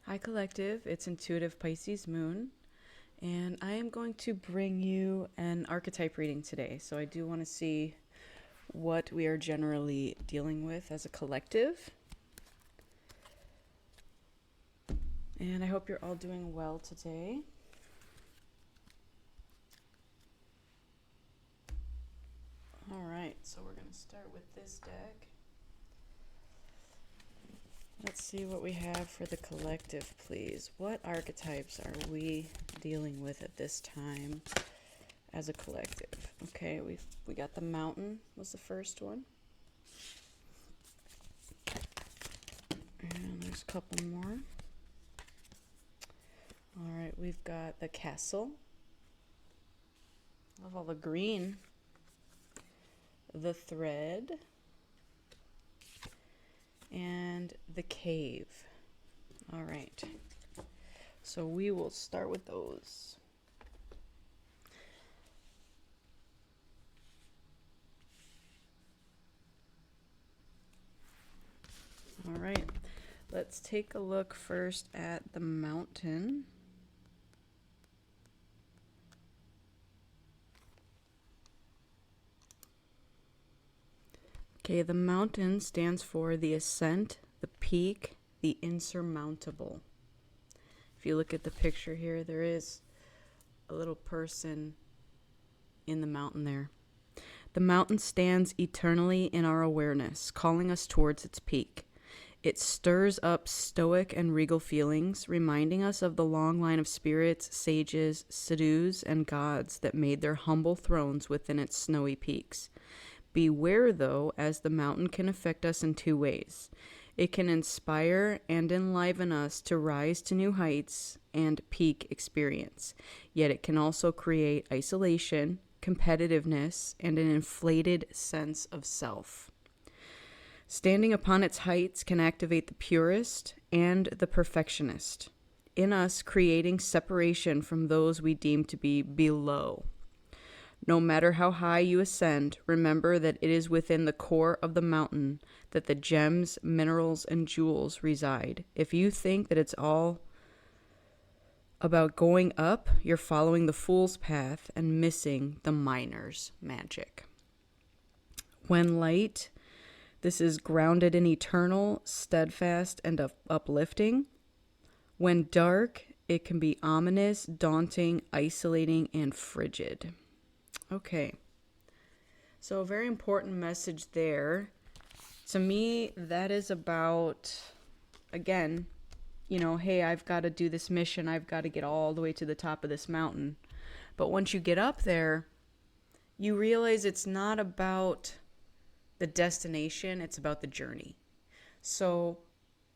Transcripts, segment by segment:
Hi Collective, it's Intuitive Pisces Moon, and I am going to bring you an archetype reading today. So I do want to see what we are generally dealing with as a collective. And I hope you're all doing well today. All right, so we're going to start with this deck. Let's see what we have for the collective, please. What archetypes are we dealing with at this time as a collective? Okay, we got the Mountain was the first one. And there's a couple more. All right, we've got the Castle. Love all the green. The Thread. And the Cave. All right. So we will start with those. All right. Let's take a look first at the Mountain. Okay, the Mountain stands for the ascent, the peak, the insurmountable. If you look at the picture here, there is a little person in the mountain there. The mountain stands eternally in our awareness, calling us towards its peak. It stirs up stoic and regal feelings, reminding us of the long line of spirits, sages, sadhus, and gods that made their humble thrones within its snowy peaks. Beware, though, as the mountain can affect us in two ways. It can inspire and enliven us to rise to new heights and peak experience, yet it can also create isolation, competitiveness, and an inflated sense of self. Standing upon its heights can activate the purist and the perfectionist, in us creating separation from those we deem to be below. No matter how high you ascend, remember that it is within the core of the mountain that the gems, minerals, and jewels reside. If you think that it's all about going up, you're following the fool's path and missing the miner's magic. When light, this is grounded in eternal, steadfast, and uplifting. When dark, it can be ominous, daunting, isolating, and frigid. Okay, so a very important message there. To me, that is about, again, hey, I've got to do this mission. I've got to get all the way to the top of this mountain. But once you get up there, you realize it's not about the destination, it's about the journey. So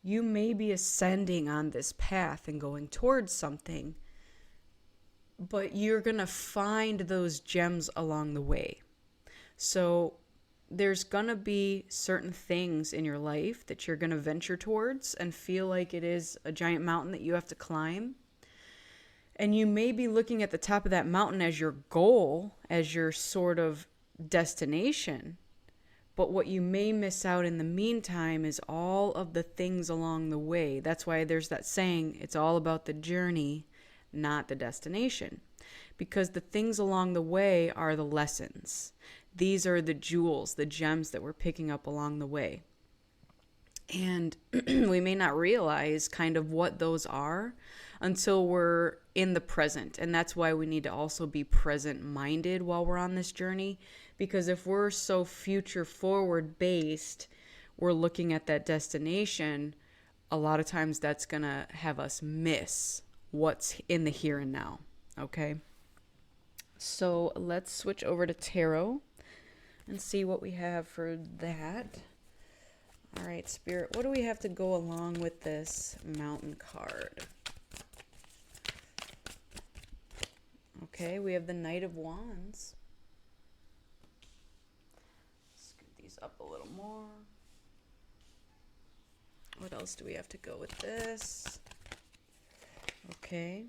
you may be ascending on this path and going towards something, but you're going to find those gems along the way. So there's going to be certain things in your life that you're going to venture towards and feel like it is a giant mountain that you have to climb. And you may be looking at the top of that mountain as your goal, as your sort of destination. But what you may miss out in the meantime is all of the things along the way. That's why there's that saying, it's all about the journey, not the destination, because the things along the way are the lessons. These are the jewels, the gems that we're picking up along the way. And we may not realize kind of what those are until we're in the present. And that's why we need to also be present minded while we're on this journey, because if we're so future forward based, we're looking at that destination, a lot of times that's going to have us miss what's in the here and now. Okay, so let's switch over to tarot and see what we have for that. All right, Spirit, what do we have to go along with this Mountain card? Okay, we have the Knight of Wands. Scoot these up a little more. What else do we have to go with this? Okay,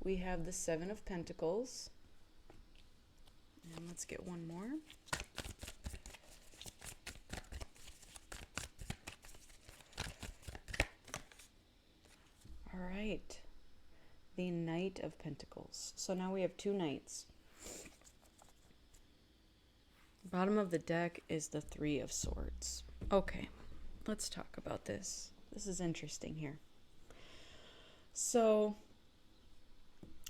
we have the Seven of Pentacles. And let's get one more. right. The Knight of Pentacles. So now we have two knights. Bottom of the deck is the Three of Swords. Okay, let's talk about this. This is interesting here. So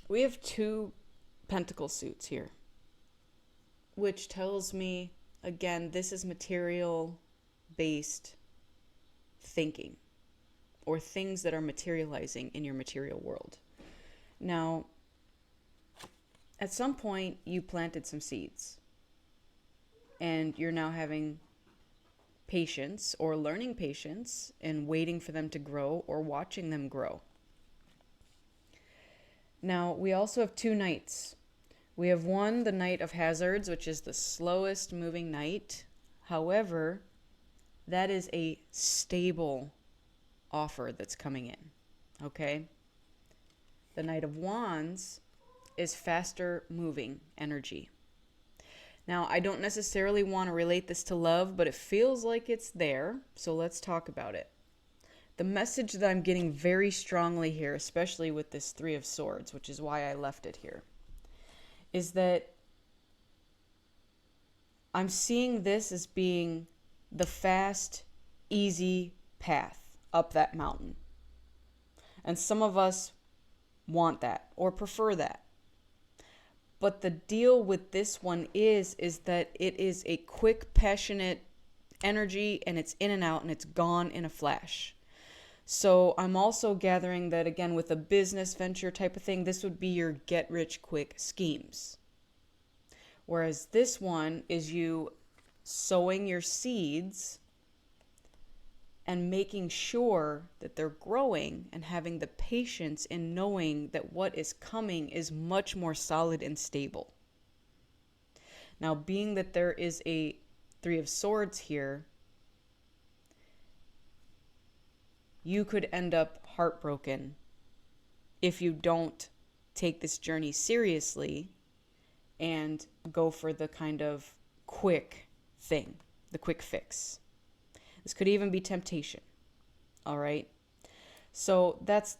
we have two pentacle suits here, which tells me, again, this is material-based thinking, or things that are materializing in your material world. Now, at some point, you planted some seeds, and you're now having patience or learning patience and waiting for them to grow or watching them grow. Now, we also have two knights. We have one, the Knight of Hazards, which is the slowest moving knight. However, that is a stable offer that's coming in, okay? The Knight of Wands is faster moving energy. Now, I don't necessarily want to relate this to love, but it feels like it's there, so let's talk about it. The message that I'm getting very strongly here, especially with this Three of Swords, which is why I left it here, is that I'm seeing this as being the fast, easy path up that mountain. And some of us want that or prefer that. But the deal with this one is that it is a quick, passionate energy, and it's in and out, and it's gone in a flash. So I'm also gathering that, again, with a business venture type of thing, this would be your get-rich-quick schemes. Whereas this one is you sowing your seeds and making sure that they're growing and having the patience in knowing that what is coming is much more solid and stable. Now, being that there is a Three of Swords here, you could end up heartbroken if you don't take this journey seriously and go for the kind of quick thing, the quick fix. This could even be temptation, all right? So that's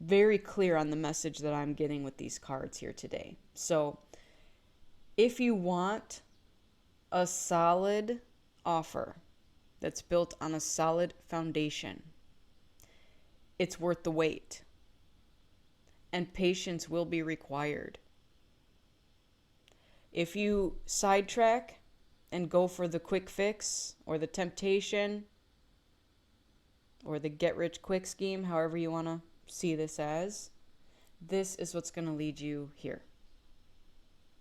very clear on the message that I'm getting with these cards here today. So if you want a solid offer that's built on a solid foundation, it's worth the wait. And patience will be required. If you sidetrack and go for the quick fix or the temptation or the get-rich-quick scheme, however you want to see this as, this is what's going to lead you here.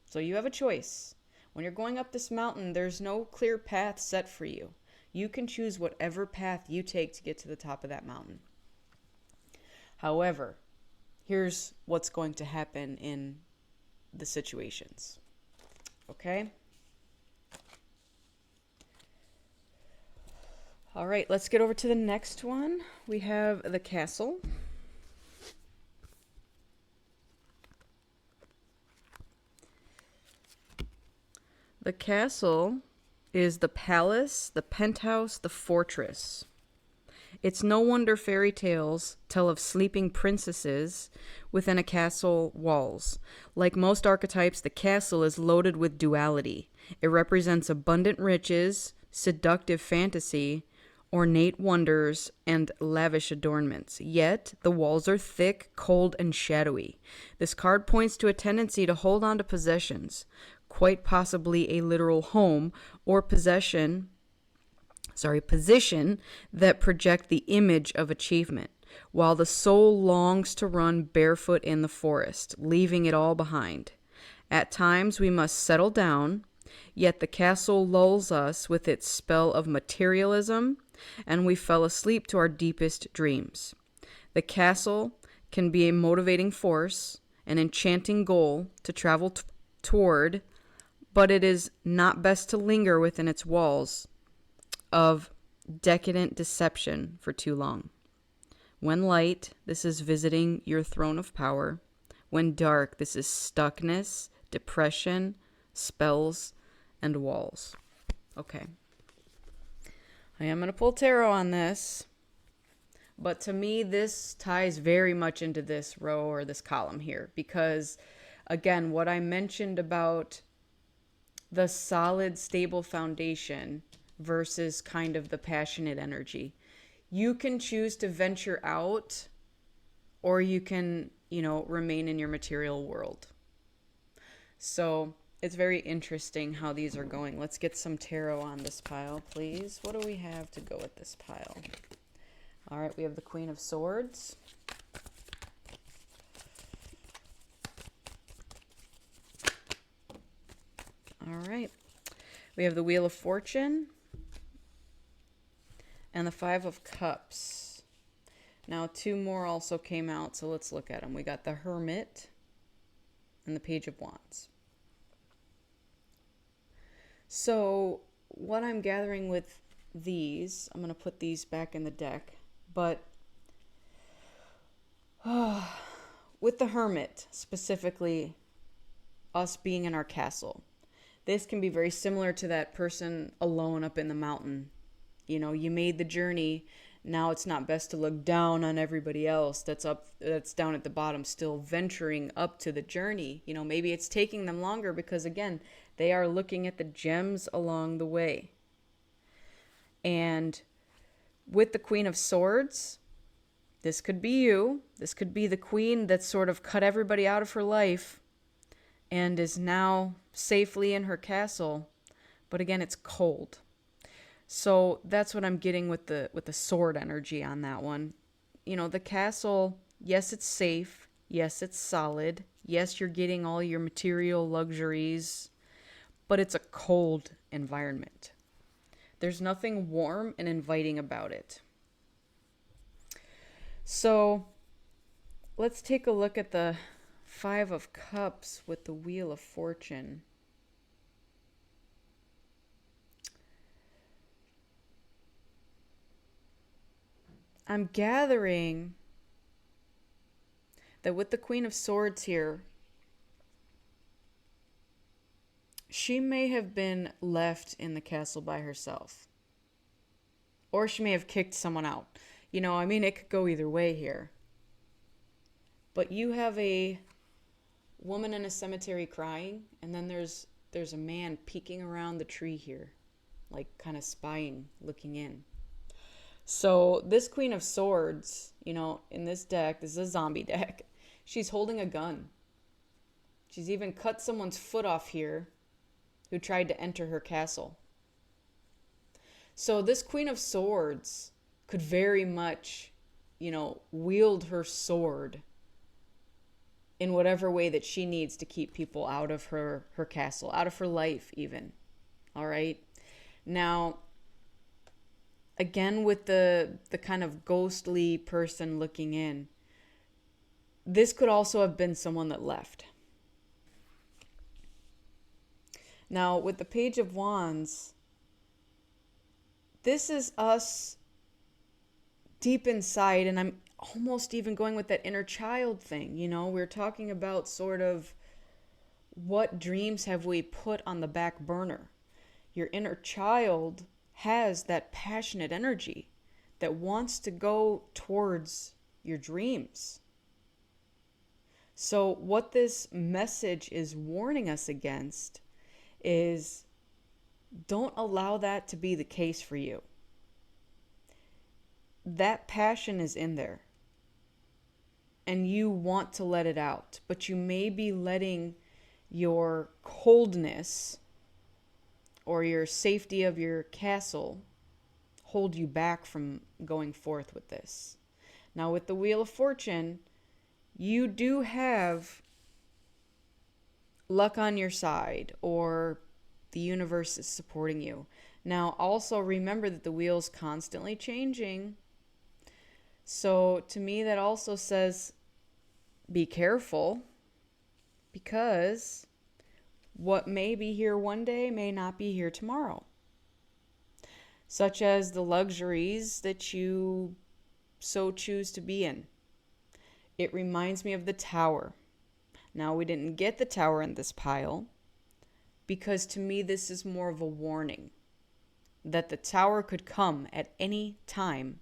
So you have a choice. When you're going up this mountain, there's no clear path set for you. You can choose whatever path you take to get to the top of that mountain. However, here's what's going to happen in the situations. Okay? All right, let's get over to the next one. We have the Castle. The Castle is the palace, the penthouse, the fortress. It's no wonder fairy tales tell of sleeping princesses within a castle walls. Like most archetypes, the castle is loaded with duality. It represents abundant riches, seductive fantasy, ornate wonders, and lavish adornments. Yet, the walls are thick, cold, and shadowy. This card points to a tendency to hold on to possessions, quite possibly a literal home or position that project the image of achievement, while the soul longs to run barefoot in the forest, leaving it all behind. At times we must settle down, yet the castle lulls us with its spell of materialism, and we fell asleep to our deepest dreams. The castle can be a motivating force, an enchanting goal to travel toward, but it is not best to linger within its walls of decadent deception for too long. When light, this is visiting your throne of power. When dark, this is stuckness, depression, spells, and walls. Okay. I am going to pull tarot on this, But to me, this ties very much into this row or this column here because, again, what I mentioned about the solid, stable foundation versus kind of the passionate energy. You can choose to venture out or you can, remain in your material world. So it's very interesting how these are going. Let's get some tarot on this pile, please. What do we have to go with this pile? All right, we have the Queen of Swords. All right. We have the Wheel of Fortune and the Five of Cups. Now, two more also came out, so let's look at them. We got the Hermit and the Page of Wands. So, what I'm gathering with these, I'm going to put these back in the deck, but with the Hermit, specifically, us being in our castle, this can be very similar to that person alone up in the mountain. You made the journey. Now it's not best to look down on everybody else that's down at the bottom, still venturing up to the journey. Maybe it's taking them longer because, again, they are looking at the gems along the way. And with the Queen of Swords, this could be you. This could be the queen that sort of cut everybody out of her life and is now safely in her castle. But again, it's cold. So that's what I'm getting with the sword energy on that one. The castle, yes, it's safe. Yes, it's solid. Yes, you're getting all your material luxuries, but it's a cold environment. There's nothing warm and inviting about it. So let's take a look at the Five of Cups with the Wheel of Fortune. I'm gathering that with the Queen of Swords here, she may have been left in the castle by herself. Or she may have kicked someone out. It could go either way here. But you have a woman in a cemetery crying, and then there's a man peeking around the tree here, like kind of spying, looking in. So this Queen of Swords, in this deck, this is a zombie deck, she's holding a gun. She's even cut someone's foot off here who tried to enter her castle. So this Queen of Swords could very much, wield her sword in whatever way that she needs to keep people out of her castle, out of her life even. All right? Now, again, with the kind of ghostly person looking in, this could also have been someone that left. Now, with the Page of Wands, this is us deep inside, and I'm almost even going with that inner child thing. We're talking about sort of what dreams have we put on the back burner. Your inner child has that passionate energy that wants to go towards your dreams. So what this message is warning us against is don't allow that to be the case for you. That passion is in there and you want to let it out, but you may be letting your coldness or your safety of your castle hold you back from going forth with this. Now, with the Wheel of Fortune, you do have luck on your side, or the universe is supporting you. Now, also remember that the wheel's constantly changing. So to me, that also says be careful, because what may be here one day may not be here tomorrow. Such as the luxuries that you so choose to be in. It reminds me of the Tower. Now, we didn't get the Tower in this pile because to me this is more of a warning that the Tower could come at any time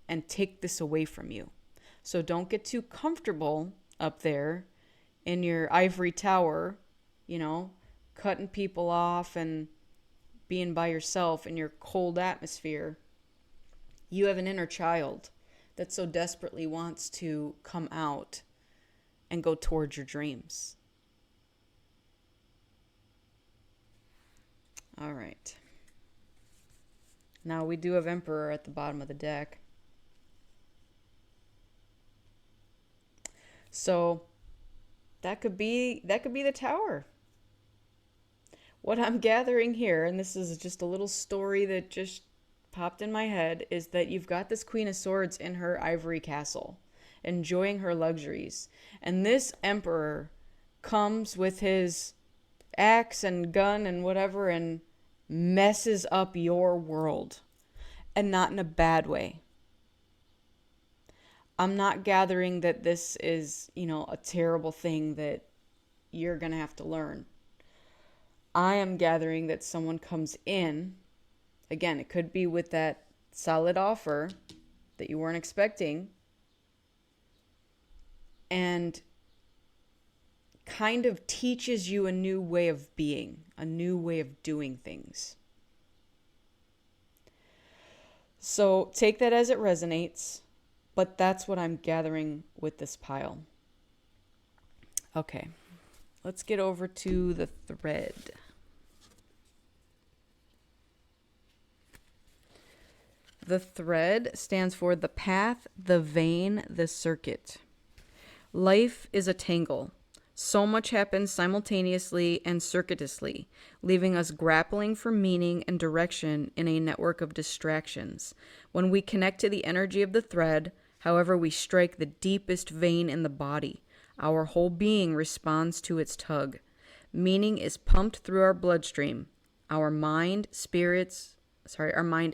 and take this away from you. So don't get too comfortable up there in your ivory tower, you know, cutting people off and being by yourself in your cold atmosphere. You have an inner child that so desperately wants to come out and go towards your dreams. All right. Now we do have Emperor at the bottom of the deck. So that could be the Tower. What I'm gathering here, and this is just a little story that just popped in my head, is that you've got this Queen of Swords in her ivory castle, enjoying her luxuries. And this Emperor comes with his axe and gun and whatever and messes up your world. And not in a bad way. I'm not gathering that this is, a terrible thing that you're going to have to learn. I am gathering that someone comes in, again, it could be with that solid offer that you weren't expecting, and kind of teaches you a new way of being, a new way of doing things. So take that as it resonates, but that's what I'm gathering with this pile. Okay, let's get over to the thread. The thread stands for the path, the vein, the circuit. Life is a tangle. So much happens simultaneously and circuitously, leaving us grappling for meaning and direction in a network of distractions. When we connect to the energy of the thread, however, we strike the deepest vein in the body. Our whole being responds to its tug. Meaning is pumped through our bloodstream. Our mind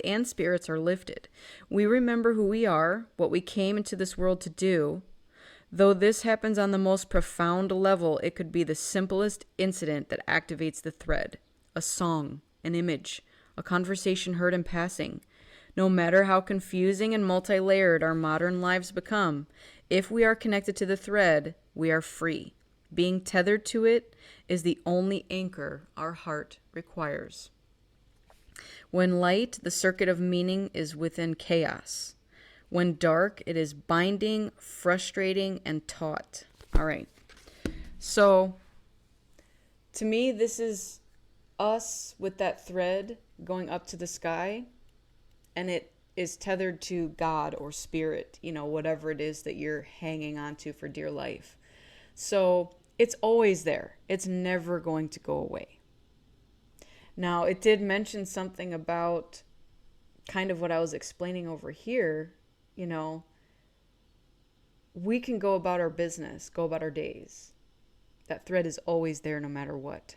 and spirits are lifted. We remember who we are, what we came into this world to do. Though this happens on the most profound level, it could be the simplest incident that activates the thread. A song, an image, a conversation heard in passing. No matter how confusing and multi-layered our modern lives become, if we are connected to the thread, we are free. Being tethered to it is the only anchor our heart requires. When light, the circuit of meaning is within chaos. When dark, it is binding, frustrating, and taut. All right. So, to me, this is us with that thread going up to the sky, and it is tethered to God or spirit, whatever it is that you're hanging on to for dear life. So, it's always there. It's never going to go away. Now, it did mention something about kind of what I was explaining over here. We can go about our business, go about our days. That thread is always there no matter what.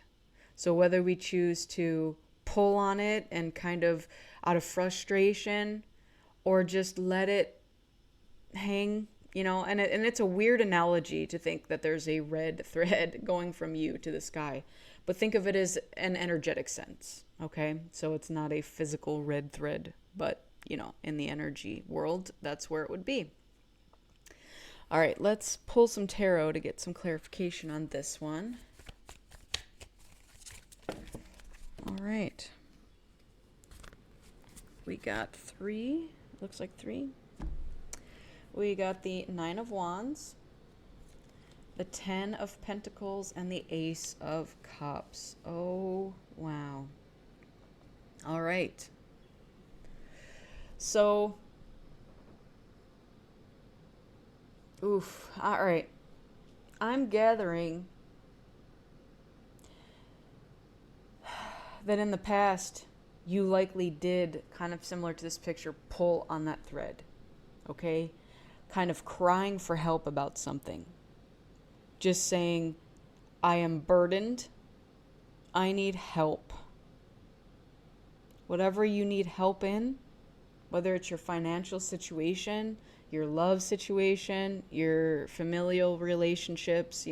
So whether we choose to pull on it and kind of out of frustration or just let it hang, and it's a weird analogy to think that there's a red thread going from you to the sky. But think of it as an energetic sense, okay? So it's not a physical red thread, but in the energy world, that's where it would be. All right, let's pull some tarot to get some clarification on this one. All right. We got 3. Looks like 3. We got the 9 of Wands, the 10 of Pentacles, and the Ace of Cups. Oh, wow. All right. So, all right. I'm gathering that in the past, you likely did, kind of similar to this picture, pull on that thread, okay? Kind of crying for help about something. Just saying, I am burdened. I need help. Whatever you need help in, whether it's your financial situation, your love situation, your familial relationships,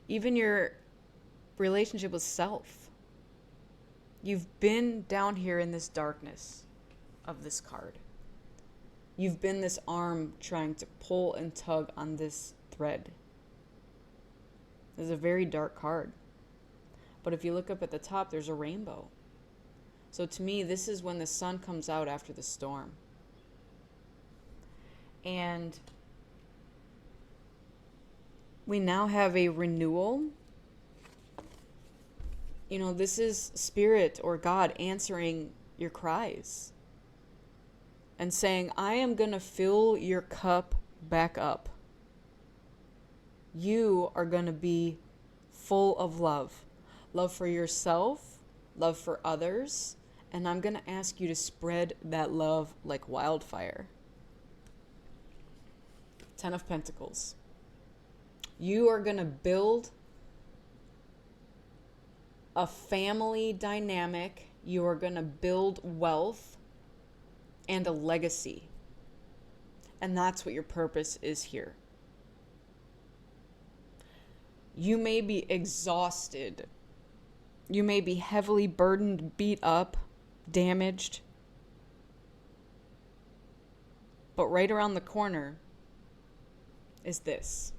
even your relationship with self. You've been down here in this darkness of this card. You've been this arm trying to pull and tug on this thread. This is a very dark card. But if you look up at the top, there's a rainbow. So to me, this is when the sun comes out after the storm. And we now have a renewal. You know, this is Spirit or God answering your cries and saying, I am going to fill your cup back up. You are going to be full of love. Love for yourself, love for others, and I'm going to ask you to spread that love like wildfire. 10 of Pentacles. You are going to build a family dynamic. You are going to build wealth and a legacy. And that's what your purpose is here. You may be exhausted. You may be heavily burdened, beat up, damaged. But right around the corner is this.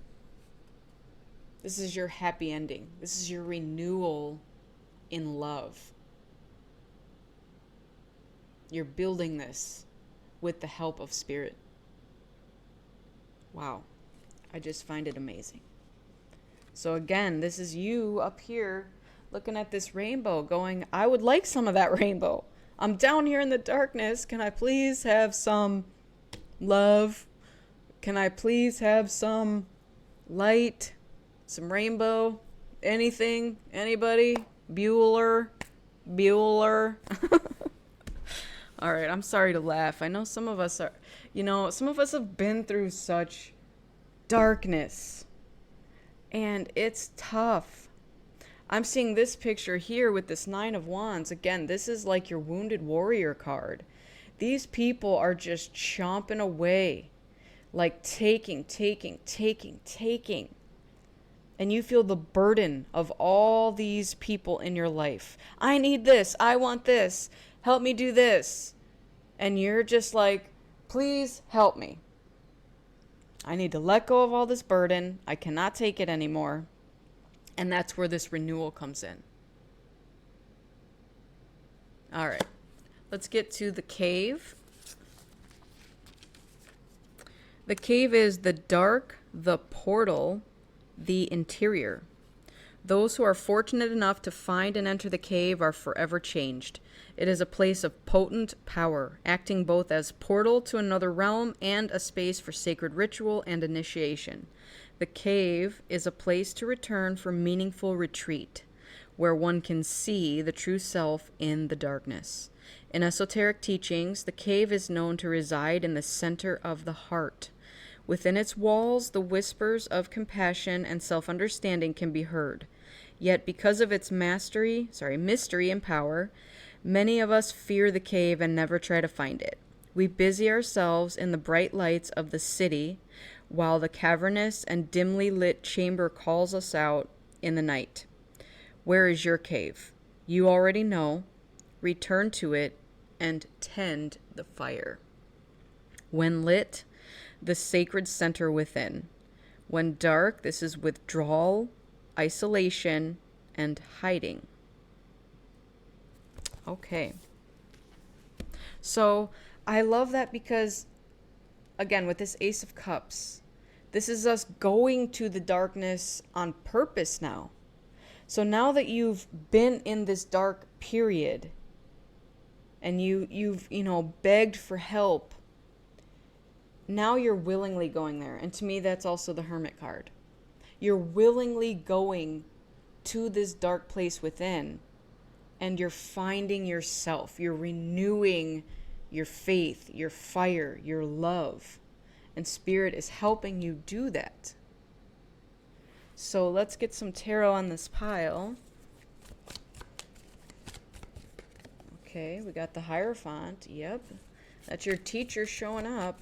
This is your happy ending. This is your renewal in love. You're building this with the help of Spirit. Wow. I just find it amazing. So again, this is you up here looking at this rainbow going, I would like some of that rainbow. I'm down here in the darkness. Can I please have some love? Can I please have some light? Some rainbow? Anything? Anybody? Bueller? All right, I'm sorry to laugh. I know some of us are, some of us have been through such darkness. And it's tough. I'm seeing this picture here with this 9 of Wands. Again, this is like your wounded warrior card. These people are just chomping away, like taking. And you feel the burden of all these people in your life. I need this. I want this. Help me do this. And you're just like, please help me. I need to let go of all this burden. I cannot take it anymore. And that's where this renewal comes in. All right. Let's get to the cave. The cave is the dark, the portal, the interior. Those who are fortunate enough to find and enter the cave are forever changed. It is a place of potent power, acting both as portal to another realm and a space for sacred ritual and initiation. The cave is a place to return for meaningful retreat, where one can see the true self in the darkness. In esoteric teachings, the cave is known to reside in the center of the heart. Within its walls, the whispers of compassion and self-understanding can be heard. Yet because of its mystery and power, many of us fear the cave and never try to find it. We busy ourselves in the bright lights of the city, while the cavernous and dimly lit chamber calls us out in the night. Where is your cave? You already know. Return to it and tend the fire. When lit, the sacred center within. When dark, this is withdrawal, isolation, and hiding. Okay. So I love that because, again, with this Ace of Cups, this is us going to the darkness on purpose now. So now that you've been in this dark period and you've begged for help, now you're willingly going there. And to me, that's also the Hermit card. You're willingly going to this dark place within, and you're finding yourself. You're renewing your faith, your fire, your love. And Spirit is helping you do that. So let's get some tarot on this pile. Okay, we got the Hierophant. Yep. That's your teacher showing up.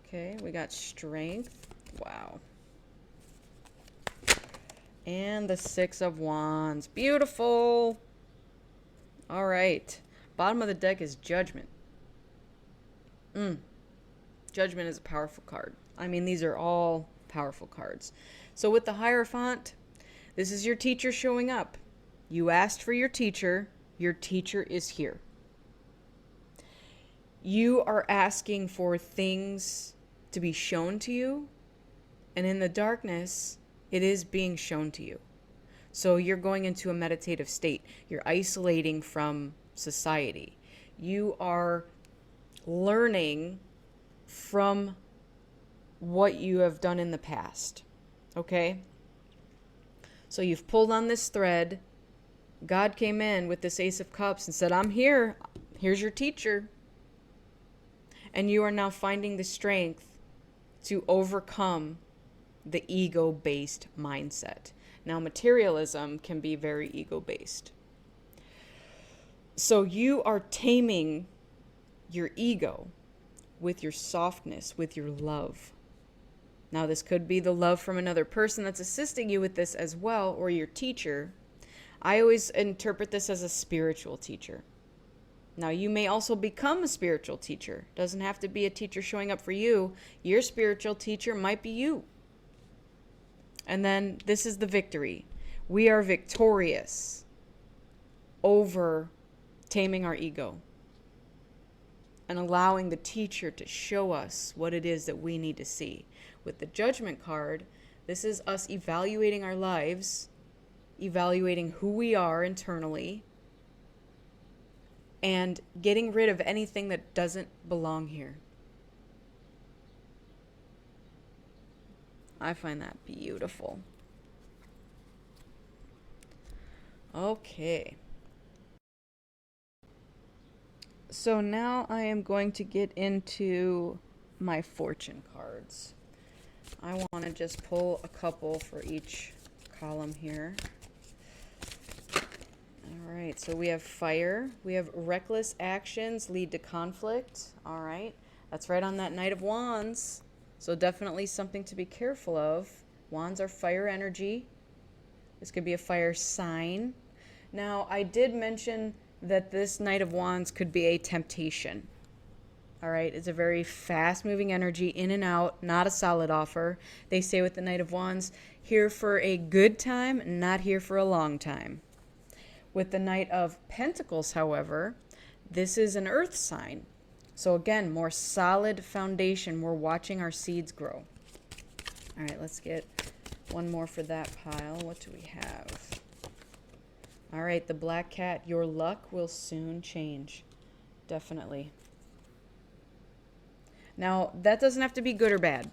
Okay, we got Strength. Wow. And the 6 of Wands. Beautiful. All right. Bottom of the deck is Judgment. Judgment is a powerful card. I mean, these are all powerful cards. So with the Hierophant, this is your teacher showing up. You asked for your teacher is here. You are asking for things to be shown to you, and in the darkness, it is being shown to you. So you're going into a meditative state. You're isolating from society. You are learning from what you have done in the past. Okay? So you've pulled on this thread. God came in with this Ace of Cups and said, I'm here. Here's your teacher. And you are now finding the strength to overcome the ego-based mindset. Now, materialism can be very ego-based. So you are taming your ego with your softness, with your love. Now, this could be the love from another person that's assisting you with this as well, or your teacher. I always interpret this as a spiritual teacher. Now, you may also become a spiritual teacher. Doesn't have to be a teacher showing up for you. Your spiritual teacher might be you. And then this is the victory. We are victorious over taming our ego and allowing the teacher to show us what it is that we need to see. With the Judgment card, this is us evaluating our lives, evaluating who we are internally, and getting rid of anything that doesn't belong here. I find that beautiful. Okay. So now I am going to get into my fortune cards. I want to just pull a couple for each column here. All right, so we have fire. We have reckless actions lead to conflict. All right, that's right on that Knight of Wands. So definitely something to be careful of. Wands are fire energy. This could be a fire sign. Now, I did mention that this Knight of Wands could be a temptation. All right, it's a very fast-moving energy, in and out, not a solid offer. They say with the Knight of Wands, here for a good time, not here for a long time. With the Knight of Pentacles, however, this is an earth sign. So again, more solid foundation. We're watching our seeds grow. All right, let's get one more for that pile. What do we have? All right, the Black Cat. Your luck will soon change. Definitely. Now, that doesn't have to be good or bad.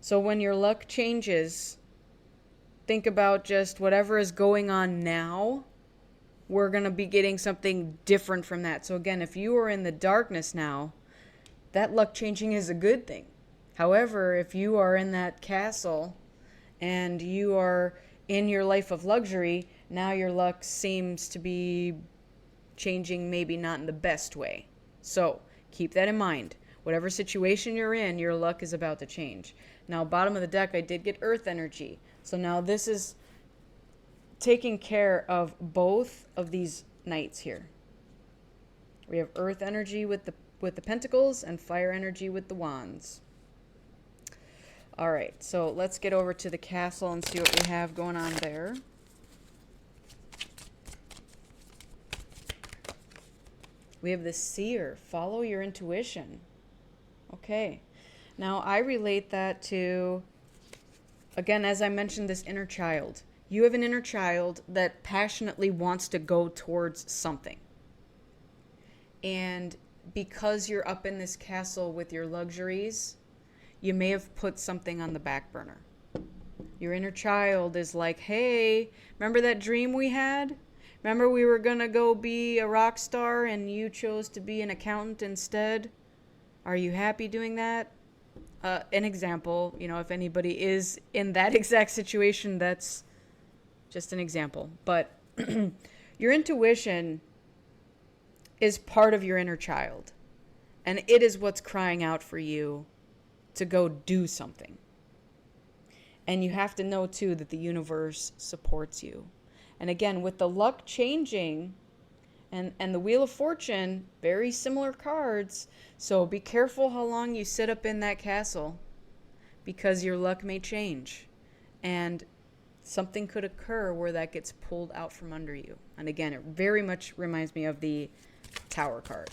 So when your luck changes, think about just whatever is going on now. We're going to be getting something different from that. So again, if you are in the darkness now, that luck changing is a good thing. However, if you are in that castle and you are in your life of luxury, now your luck seems to be changing, maybe not in the best way. So keep that in mind. Whatever situation you're in, your luck is about to change. Now, bottom of the deck, I did get earth energy. So now this is taking care of both of these knights here. We have earth energy with the pentacles and fire energy with the wands. All right, so let's get over to the castle and see what we have going on there. We have the seer. Follow your intuition. Okay. Now, I relate that to, again, as I mentioned, this inner child. You have an inner child that passionately wants to go towards something. And because you're up in this castle with your luxuries, you may have put something on the back burner. Your inner child is like, hey, remember that dream we had? Remember we were going to go be a rock star and you chose to be an accountant instead? Are you happy doing that? An example, if anybody is in that exact situation, that's just an example. But your intuition is part of your inner child. And it is what's crying out for you to go do something. And you have to know, too, that the universe supports you. And again, with the luck changing And the Wheel of Fortune, very similar cards. So be careful how long you sit up in that castle, because your luck may change. And something could occur where that gets pulled out from under you. And again, it very much reminds me of the Tower card.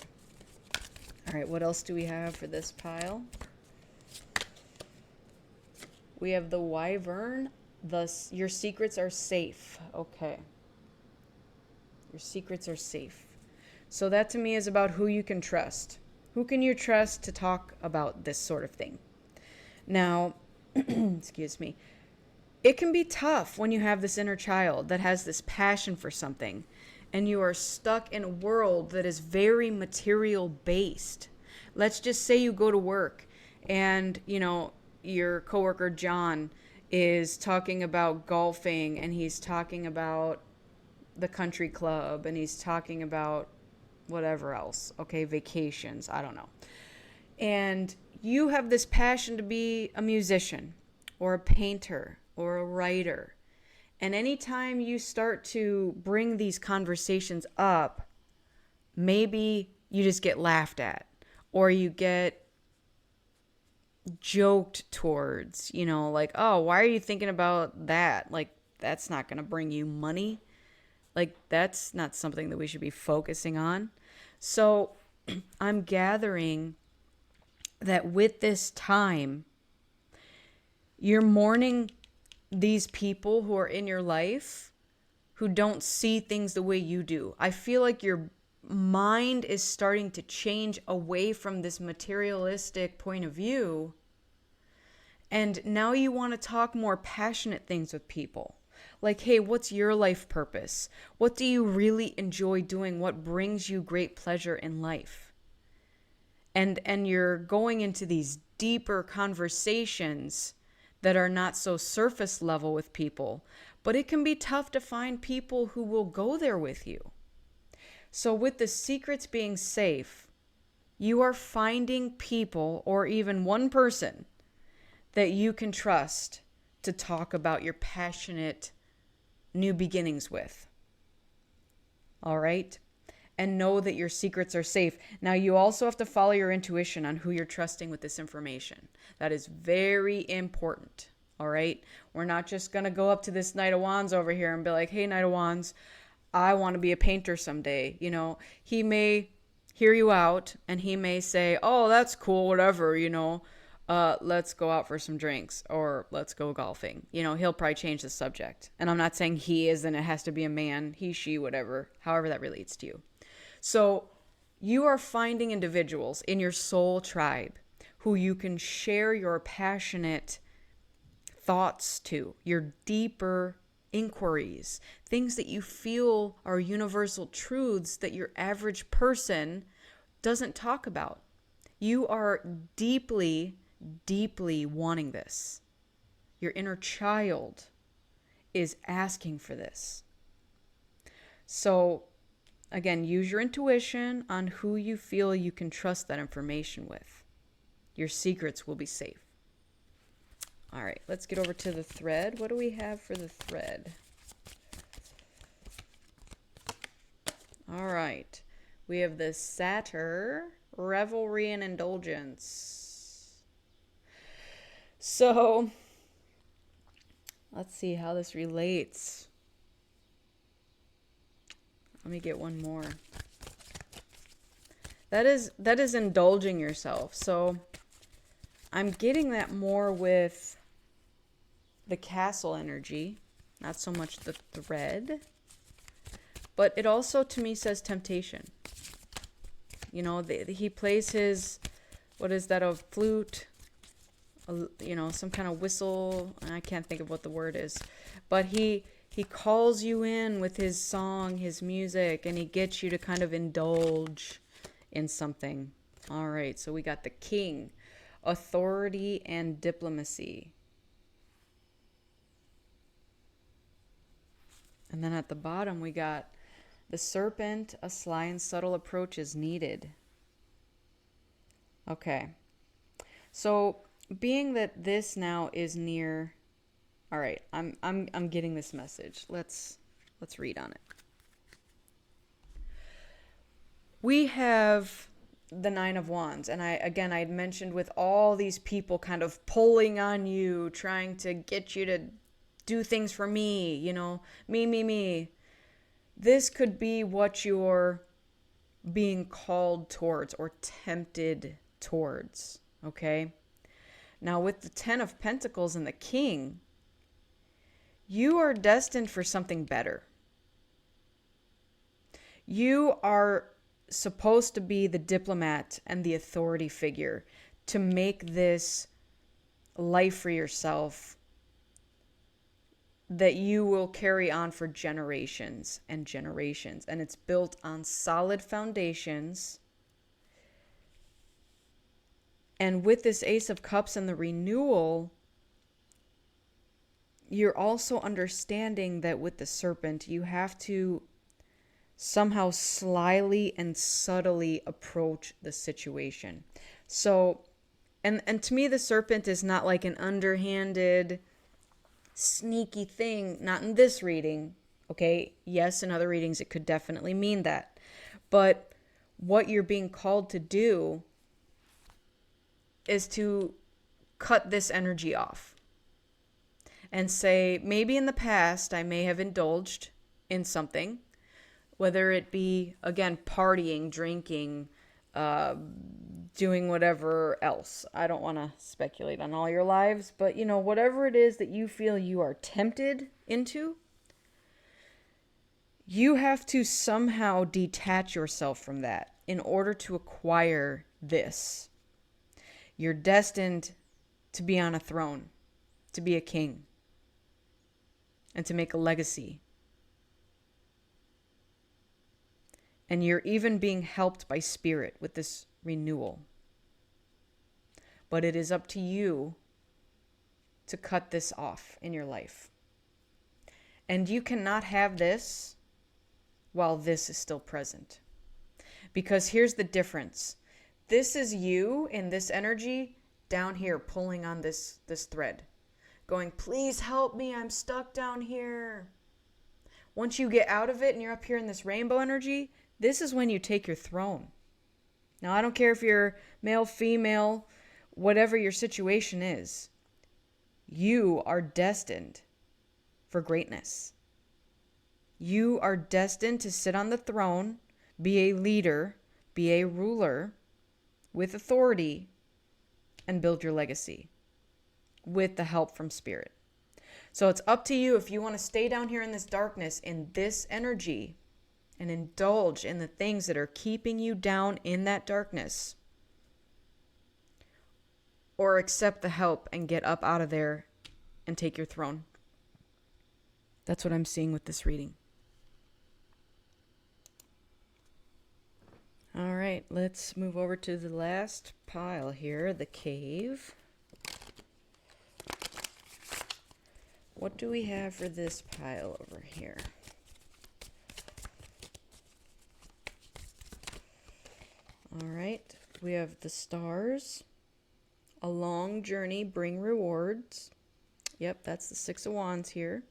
All right, what else do we have for this pile? We have the Wyvern. Thus, your secrets are safe. Okay. Your secrets are safe. So that to me is about who you can trust. Who can you trust to talk about this sort of thing? Now, excuse me. It can be tough when you have this inner child that has this passion for something and you are stuck in a world that is very material based. Let's just say you go to work and, your coworker John is talking about golfing and he's talking about the country club and he's talking about whatever else. Okay, vacations, I don't know. And you have this passion to be a musician or a painter or a writer. And anytime you start to bring these conversations up, maybe you just get laughed at or you get joked towards, like, oh, why are you thinking about that? Like, that's not going to bring you money. Like, that's not something that we should be focusing on. So I'm gathering that with this time, you're mourning these people who are in your life who don't see things the way you do. I feel like your mind is starting to change away from this materialistic point of view. And now you want to talk more passionate things with people. Like, hey, what's your life purpose? What do you really enjoy doing? What brings you great pleasure in life? And you're going into these deeper conversations that are not so surface level with people. But it can be tough to find people who will go there with you. So with the secrets being safe, you are finding people or even one person that you can trust to talk about your passionate new beginnings with. All right? And know that your secrets are safe. Now, you also have to follow your intuition on who you're trusting with this information. That is very important. All right? We're not just going to go up to this Knight of Wands over here and be like, hey, Knight of Wands, I want to be a painter someday. He may hear you out and he may say, oh, that's cool, whatever, let's go out for some drinks or let's go golfing. He'll probably change the subject. And I'm not saying he is and it has to be a man, he, she, whatever, however that relates to you. So you are finding individuals in your soul tribe who you can share your passionate thoughts to, your deeper inquiries, things that you feel are universal truths that your average person doesn't talk about. You are deeply, deeply wanting this. Your inner child is asking for this. So, again, use your intuition on who you feel you can trust that information with. Your secrets will be safe. All right, let's get over to the thread. What do we have for the thread? All right, we have the Satyr, Revelry and Indulgence. So, let's see how this relates. Let me get one more. That is indulging yourself. So I'm getting that more with the castle energy, not so much the thread. But it also to me says temptation. He plays his, what is that, a flute, some kind of whistle. I can't think of what the word is. But he calls you in with his song, his music, and he gets you to kind of indulge in something. All right, so we got the King, authority and diplomacy. And then at the bottom we got the Serpent, a sly and subtle approach is needed. Okay. So being that this now is near, all right, I'm getting this message. Let's read on it. we have the Nine of Wands. And I'd mentioned with all these people kind of pulling on you, trying to get you to do things for me, me. This could be what you're being called towards or tempted towards, okay? Now, with the Ten of Pentacles and the King, you are destined for something better. You are supposed to be the diplomat and the authority figure to make this life for yourself that you will carry on for generations and generations. And it's built on solid foundations. And with this Ace of Cups and the renewal, you're also understanding that with the Serpent, you have to somehow slyly and subtly approach the situation. So, and to me, the Serpent is not like an underhanded, sneaky thing. Not in this reading, okay? Yes, in other readings, it could definitely mean that. But what you're being called to do is to cut this energy off and say, maybe in the past, I may have indulged in something, whether it be, again, partying, drinking, doing whatever else. I don't want to speculate on all your lives, but, whatever it is that you feel you are tempted into, you have to somehow detach yourself from that in order to acquire this. You're destined to be on a throne, to be a king, and to make a legacy. And you're even being helped by Spirit with this renewal. But it is up to you to cut this off in your life. And you cannot have this while this is still present. Because here's the difference. This is you in this energy down here pulling on this thread. Going, please help me, I'm stuck down here. Once you get out of it and you're up here in this rainbow energy, this is when you take your throne. Now, I don't care if you're male, female, whatever your situation is. You are destined for greatness. You are destined to sit on the throne, be a leader, be a ruler with authority, and build your legacy with the help from Spirit. So it's up to you if you want to stay down here in this darkness, in this energy, and indulge in the things that are keeping you down in that darkness, or accept the help and get up out of there and take your throne. That's what I'm seeing with this reading. All right, let's move over to the last pile here, the Cave. What do we have for this pile over here? All right, we have the Stars. A long journey, bring rewards. Yep, that's the Six of Wands here.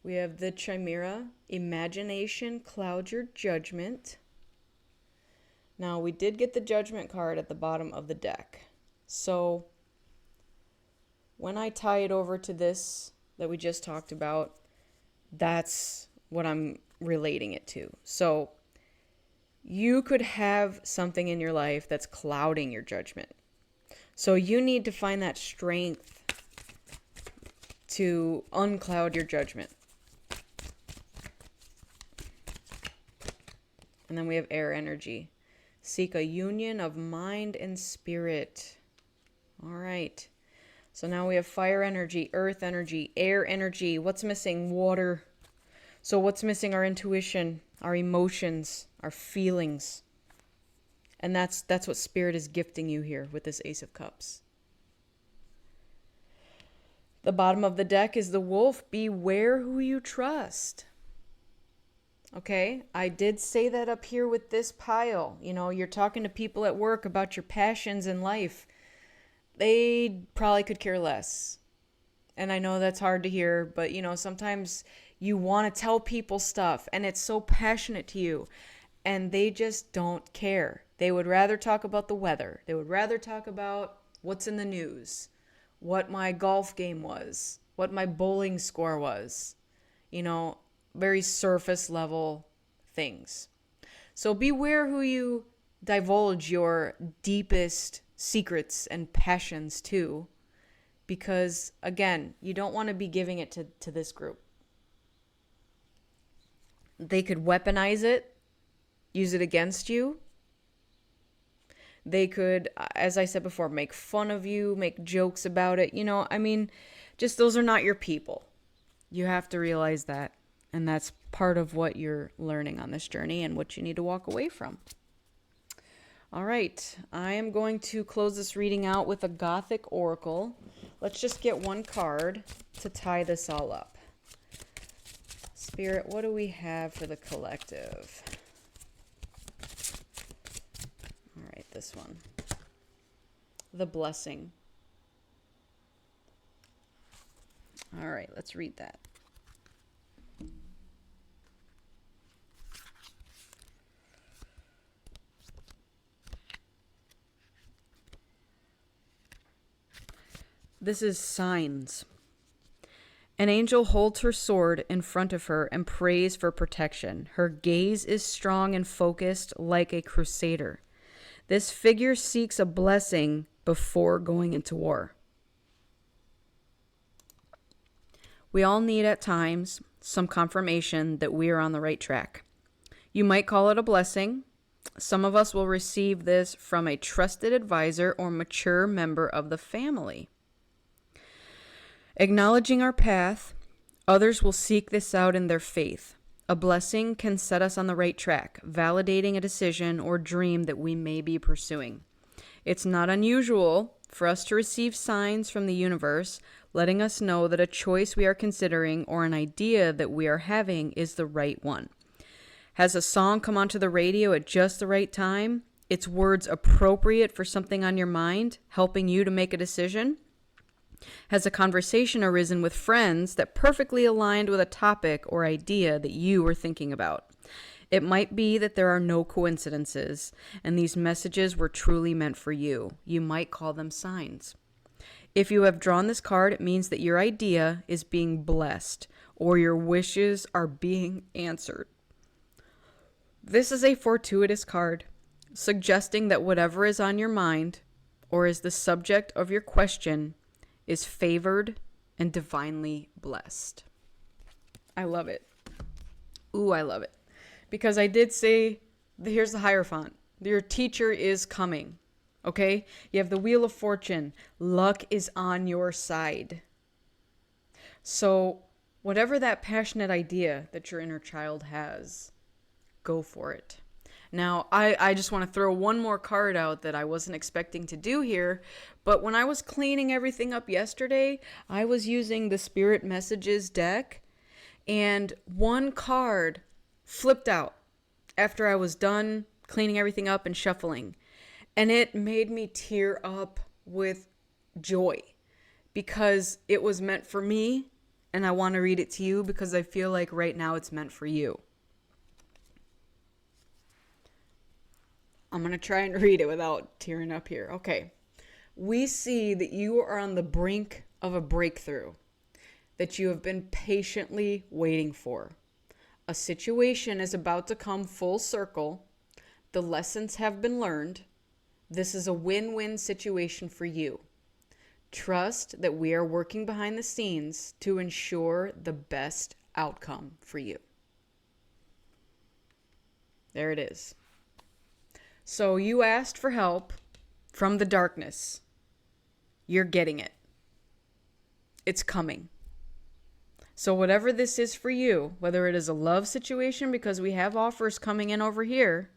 We have the Chimera. Imagination, cloud your judgment. Now, we did get the Judgment card at the bottom of the deck. So, when I tie it over to this that we just talked about, that's what I'm relating it to. So, you could have something in your life that's clouding your judgment. So you need to find that strength to uncloud your judgment. And then we have air energy. Seek a union of mind and spirit. All right. So now we have fire energy, earth energy, air energy. What's missing? Water. So what's missing? Our intuition, our emotions, our feelings. And that's what Spirit is gifting you here with this Ace of Cups. The bottom of the deck is the Wolf. Beware who you trust. Okay, I did say that up here with this pile. You're talking to people at work about your passions in life. They probably could care less. And I know that's hard to hear, but sometimes you want to tell people stuff and it's so passionate to you. and they just don't care. They would rather talk about the weather. They would rather talk about what's in the news, what my golf game was, what my bowling score was, very surface level things. So beware who you divulge your deepest secrets and passions to, because again, you don't want to be giving it to this group. They could weaponize it, use it against you. They could, as I said before, make fun of you, make jokes about it. Just those are not your people. You have to realize that. And that's part of what you're learning on this journey and what you need to walk away from. All right, I am going to close this reading out with a Gothic Oracle. Let's just get one card to tie this all up. Spirit, what do we have for the collective? All right, this one. The Blessing. All right, let's read that. This is Signs. An angel holds her sword in front of her and prays for protection. Her gaze is strong and focused like a crusader. This figure seeks a blessing before going into war. We all need at times some confirmation that we are on the right track. You might call it a blessing. Some of us will receive this from a trusted advisor or mature member of the family. Acknowledging our path, others will seek this out in their faith. A blessing can set us on the right track, validating a decision or dream that we may be pursuing. It's not unusual for us to receive signs from the universe, letting us know that a choice we are considering or an idea that we are having is the right one. Has a song come onto the radio at just the right time? Its words appropriate for something on your mind, helping you to make a decision? Has a conversation arisen with friends that perfectly aligned with a topic or idea that you were thinking about? It might be that there are no coincidences, and these messages were truly meant for you. You might call them signs. If you have drawn this card, it means that your idea is being blessed, or your wishes are being answered. This is a fortuitous card, suggesting that whatever is on your mind, or is the subject of your question, is favored and divinely blessed. I love it. Ooh, I love it. Because I did say, here's the Hierophant. Your teacher is coming. Okay? You have the Wheel of Fortune. Luck is on your side. So, whatever that passionate idea that your inner child has, go for it. Now, I just want to throw one more card out that I wasn't expecting to do here, but when I was cleaning everything up yesterday, I was using the Spirit Messages deck, and one card flipped out after I was done cleaning everything up and shuffling, and it made me tear up with joy because it was meant for me, and I want to read it to you because I feel like right now it's meant for you. I'm going to try and read it without tearing up here. Okay. We see that you are on the brink of a breakthrough that you have been patiently waiting for. A situation is about to come full circle. The lessons have been learned. This is a win-win situation for you. Trust that we are working behind the scenes to ensure the best outcome for you. There it is. So you asked for help from the darkness. You're getting it. It's coming. So whatever this is for you, whether it is a love situation, because we have offers coming in over here.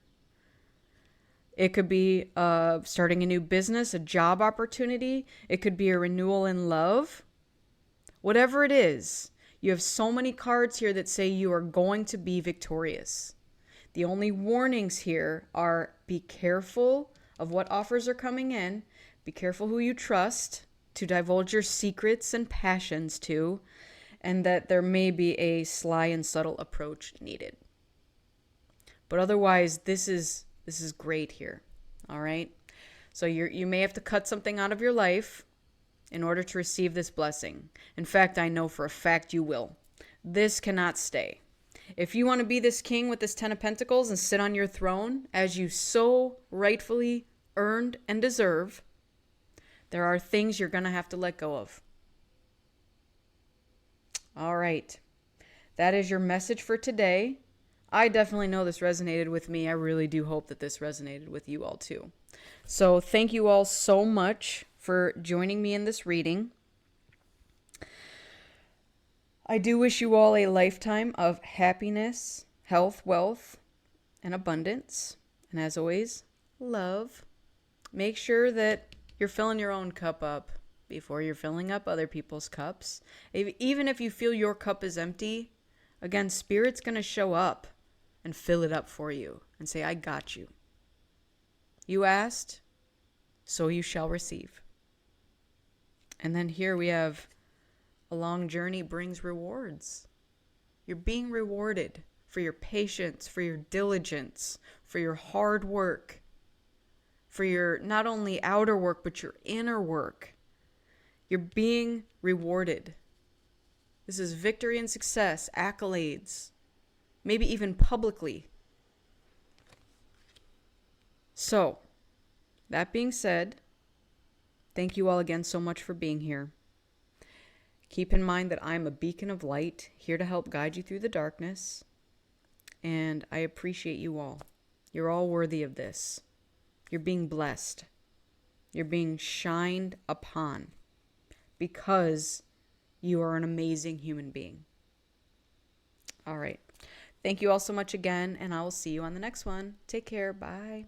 It could be starting a new business, a job opportunity. It could be a renewal in love. Whatever it is, you have so many cards here that say you are going to be victorious. The only warnings here are be careful of what offers are coming in. Be careful who you trust to divulge your secrets and passions to, and that there may be a sly and subtle approach needed. But otherwise, this is great here. All right? So you may have to cut something out of your life in order to receive this blessing. In fact, I know for a fact you will. This cannot stay. If you want to be this king with this 10 of Pentacles and sit on your throne as you so rightfully earned and deserve, there are things you're going to have to let go of. All right. That is your message for today. I definitely know this resonated with me. I really do hope that this resonated with you all too. So thank you all so much for joining me in this reading. I do wish you all a lifetime of happiness, health, wealth, and abundance. And as always, love. Make sure that you're filling your own cup up before you're filling up other people's cups. Even if you feel your cup is empty, again, Spirit's going to show up and fill it up for you and say, I got you. You asked, so you shall receive. And then here we have a long journey brings rewards. You're being rewarded for your patience, for your diligence, for your hard work, for your not only outer work, but your inner work. You're being rewarded. This is victory and success, accolades, maybe even publicly. So, that being said, thank you all again so much for being here. Keep in mind that I'm a beacon of light, here to help guide you through the darkness. And I appreciate you all. You're all worthy of this. You're being blessed. You're being shined upon because you are an amazing human being. All right. Thank you all so much again, and I will see you on the next one. Take care. Bye.